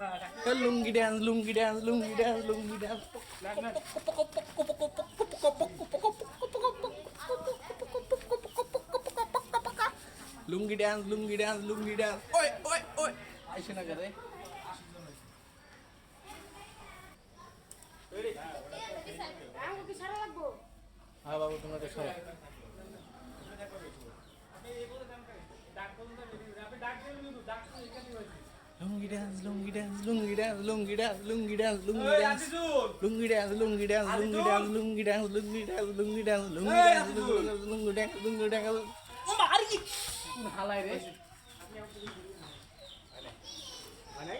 লুঙ্গি dance লুঙ্গি dance লুঙ্গি dance লুঙ্গি dance লুঙ্গি dance লুঙ্গি dance লুঙ্গি dance ওই ওই ওই আইসে না করে হ্যাঁ বাবু তোমরা তো সব লুঙ্গি ড্যান্স লুঙ্গি ড্যান্স লুঙ্গি ড্যান্স লুঙ্গি ড্যান্স লুঙ্গি ড্যান্স লুঙ্গি ড্যান্স লুঙ্গি ড্যান্স লুঙ্গি ড্যান্স লুঙ্গি ড্যান্স লুঙ্গি ড্যান্স লুঙ্গি ড্যান্স লুঙ্গি ড্যান্স লুঙ্গি ড্যান্স লুঙ্গি ড্যান্স লুঙ্গি ড্যান্স ও মারি কোন হালাই রে মানে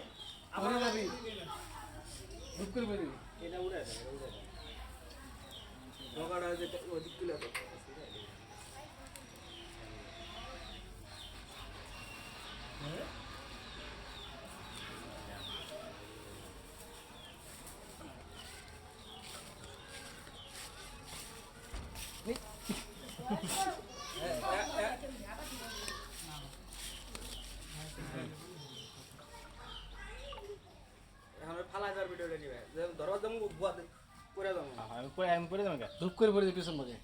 আমরা যাবি বুক করে বলি এটা উড়ে আছে উড়ে আছে দোকানটা যে ওদিক তুলে তো হ্যাঁ ফালাইবার ভিডিওটা নিবে ধরো দম করে দাও আমি করে দাও ধুপ করে পড়ে পিছন বগে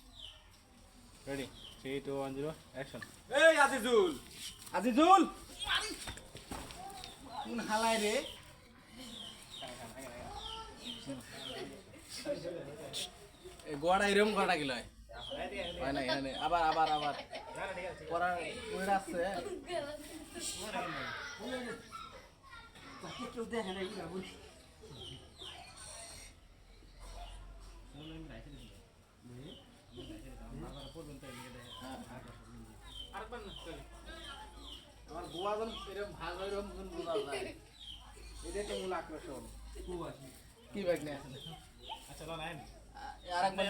রেডি 3 2 1 0 অ্যাকশন এই আজিজুল আজিজুল কোন হালাই রে এই গোড়া এরকম গোড়া গিল হয় না এখানে আবার আবার আবার পড়া ওইটা আছে কেউ দেখে না এগুলো বলি আমার গোয়া যখন এরকম ভাগ হয় এরকম বোঝা যায় এটা তো মূল আকর্ষণ কি ব্যাগ নিয়ে আসেন আচ্ছা লাইন আরেকবার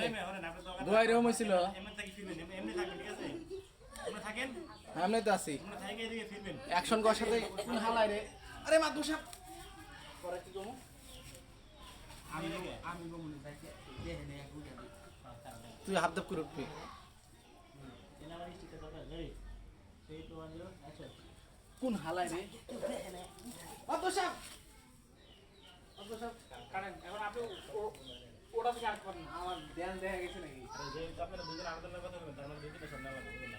গোয়া এরকম হয়েছিল আমি তো আছি অ্যাকশন করার সাথে কোন হালাই রে আরে মা দোষা পরে কি কমু আমি বমুন যাইতে দেখে নে তুই হাত দাপ করে উঠবি কোন হালাই রে দোষা দোষা কারণ এখন আপনি ওটা থেকে আর করেন আমার ধ্যান দেখা গেছে নাকি যেহেতু আপনারা দুজন আলাদা কথা বলবেন তার মানে দুজনে সামনে আমার বলবেন না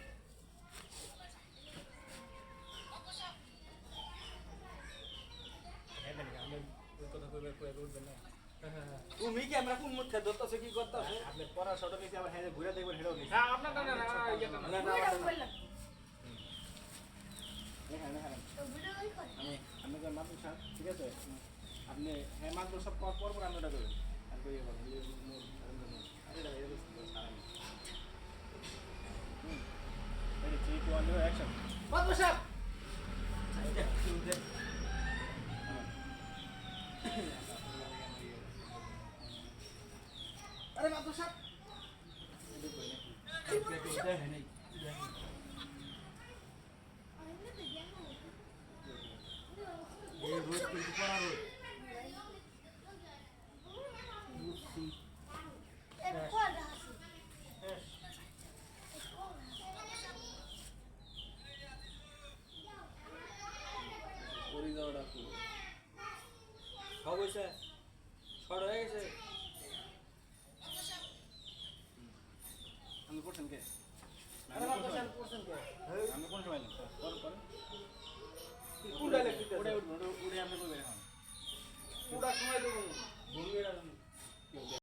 তুমি কি আমরা কোন মুখে ধরতেছো কি করতেছো আপনি পড়া ছোট বেশি আবার হ্যাঁ ঘুরে দেখবেন হেডও নেই হ্যাঁ আপনার না না আমি মাত্র ঠিক আছে আপনি হ্যাঁ মাত্র সব পর পর রান্নাটা করবেন আর কই অ্যাকশন মাত্র সাহেব আরে মাত্র সাহেব রোদ কিন্তু পড়া রোদ সব হয়েছে শর্ট হয়ে গেছে আমি করছেন কে আমি কোন সময় কোন ডাইলেক্ট উড়ে আপনি করবেন এখন পুরা সময় দেবো